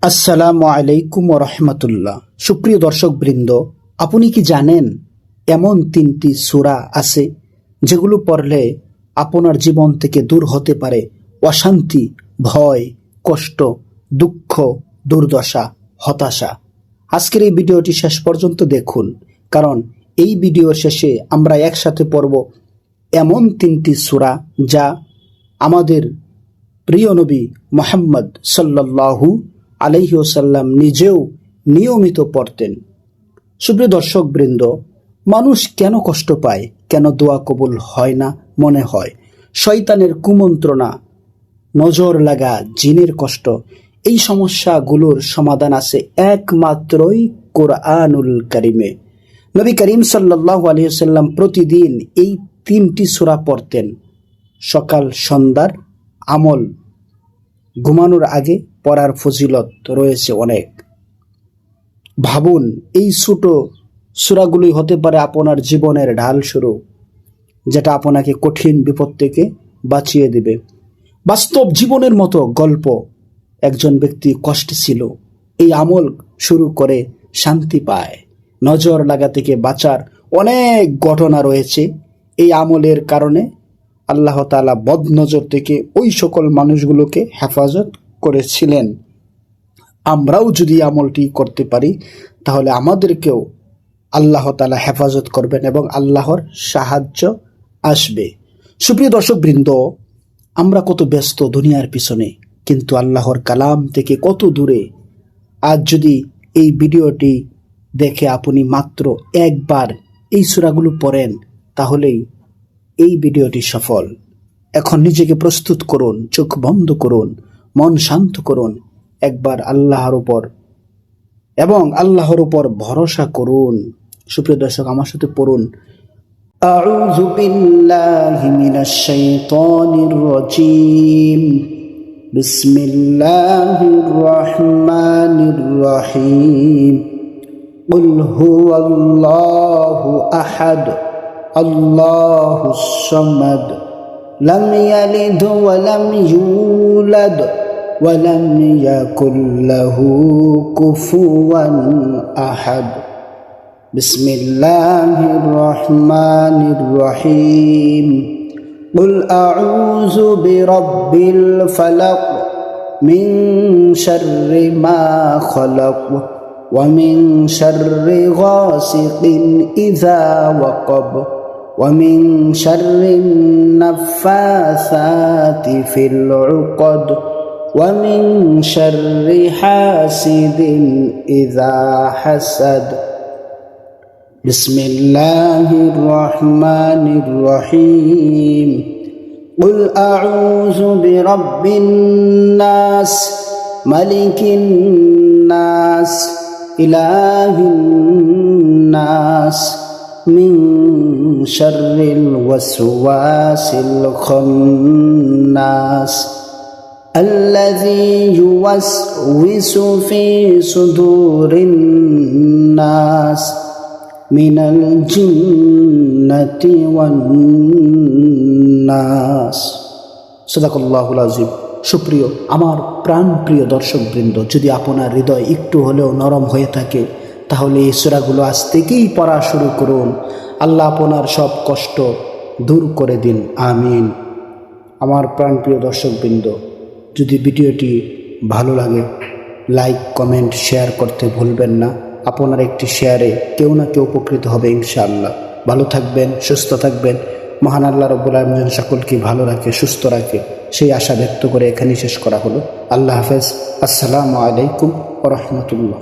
আসসালামু আলাইকুম ওয়া রাহমাতুল্লাহ। সুপ্রিয় দর্শক বৃন্দ, আপনি কি জানেন এমন 3টি সূরা আছে যেগুলো পড়লে আপনার জীবন থেকে দূর হতে পারে অশান্তি, ভয়, কষ্ট, দুঃখ, দুর্দশা, হতাশা। আজকের এই ভিডিওটি শেষ পর্যন্ত দেখুন, কারণ এই ভিডিও শেষে আমরা একসাথে পড়ব এমন 3টি সূরা যা আমাদের প্রিয় নবী মুহাম্মদ সাল্লাল্লাহু আলাইহি ওয়াসাল্লাম নিজেও নিয়মিত পড়তেন। সুপ্রিয় দর্শক বৃন্দ, মানুষ কেন কষ্ট পায়, কেন দোয়া কবুল হয় না? মনে হয় শয়তানের কুমন্ত্রণা, নজর লাগা, জিনের কষ্ট। এই সমস্যাগুলোর সমাধান আছে একমাত্রই কোরআনুল কারিমে। নবী করিম সাল্লাল্লাহু আলাইহি ওয়াসাল্লাম প্রতিদিন এই 3টি সূরা পড়তেন। সকাল সন্ধ্যার আমল, ঘুমানোর আগে পড়ার ফজিলত রয়েছে অনেক। ভাবুন, এই ছোট সূরাগুলি হতে পারে আপনার জীবনের ঢাল শুরু, যেটা আপনাকে কঠিন বিপদ থেকে বাঁচিয়ে দিবে। বাস্তব জীবনের মতো গল্প। একজন ব্যক্তি কষ্টে ছিল, এই আমল শুরু করে শান্তি পায়। নজর লাগা থেকে বাঁচার অনেক ঘটনা রয়েছে। এই আমলের কারণে আল্লাহ তাআলা বদনজর থেকে ওই সকল মানুষগুলোকে হেফাজত করেছিলেন। আমরাও যদি আমলটি করতে পারি তাহলে আমাদেরকেও আল্লাহ তাআলা হেফাজত করবেন এবং আল্লাহর সাহায্য আসবে। সুপ্রিয় দর্শক বৃন্দ, আমরা কত ব্যস্ত দুনিয়ার পিছনে, কিন্তু আল্লাহর কালাম থেকে কত দূরে। আজ যদি এই ভিডিওটি দেখে আপনি মাত্র একবার এই সূরাগুলো পড়েন, তাহলেই এই ভিডিওটি সফল। এখন নিজেকে প্রস্তুত করুন, চোখ বন্ধ করুন, মন শান্ত করুন, একবার আল্লাহর উপর ভরসা করুন। সুপ্রিয় দর্শক, আমার সাথে পড়ুন। আউযু বিল্লাহি মিনাশ শাইতানির রাজীম। বিসমিল্লাহির রহমানির রহিম। কুল হুয়াল্লাহু আহাদ, আল্লাহুস সামাদ, লাম ইয়ালিদ ওয়া লাম ইউলাদ ওয়া লাম ইয়াকুল লাহু কুফুওয়ান আহাদ। বিসমিল্লাহির রহমানির রহিম। কুল আউযু বিরাব্বিল ফালাক, মিন শাররি মা খালাক, ওয়া মিন শাররি গাসিকিন ইযা ওয়াকাব, ওয়া মিন শাররিন নাফাসাতি ফিল উকদ, ওয়া মিন শাররি হাসিদিন ইযা হাসাদ। বিসমিল্লাহির রহমানির রহিম। কুল আউযু বিরাব্বিন নাস, মালিকিন নাস, ইলাহিন নাস, মিন শাররিল ওয়াসওয়াসিল খান্নাস, আল্লাযী ইউওয়াসওয়িসু ফি সুদুরিন নাস, মিনাল জিন্নাতি ওয়ান নাস। সাদাকাল্লাহুল আযীম। সুপ্রিয় আমার প্রাণপ্রিয় দর্শকবৃন্দ, যদি আপনার হৃদয় একটু হলেও নরম হয়ে থাকে তাহলে এই সূরাগুলো আজ থেকেই পড়া শুরু করুন। আল্লাহ আপনার সব কষ্ট দূর করে দিন, আমিন। আমার প্রাণপ্রিয় দর্শকবৃন্দ, যদি ভিডিওটি ভালো লাগে লাইক, কমেন্ট, শেয়ার করতে ভুলবেন না। আপনার একটি শেয়ারে কেউ না কেউ উপকৃত হবে ইনশাআল্লাহ। ভালো থাকবেন, সুস্থ থাকবেন। মহান আল্লাহ রাব্বুল আলামিন যেন সকলকে ভালো রাখে, সুস্থ রাখে, সেই আশা ব্যক্ত করে এখানেই শেষ করা হলো। আল্লাহ হাফেজ। আসসালামু আলাইকুম ওয়া রাহমাতুল্লাহ।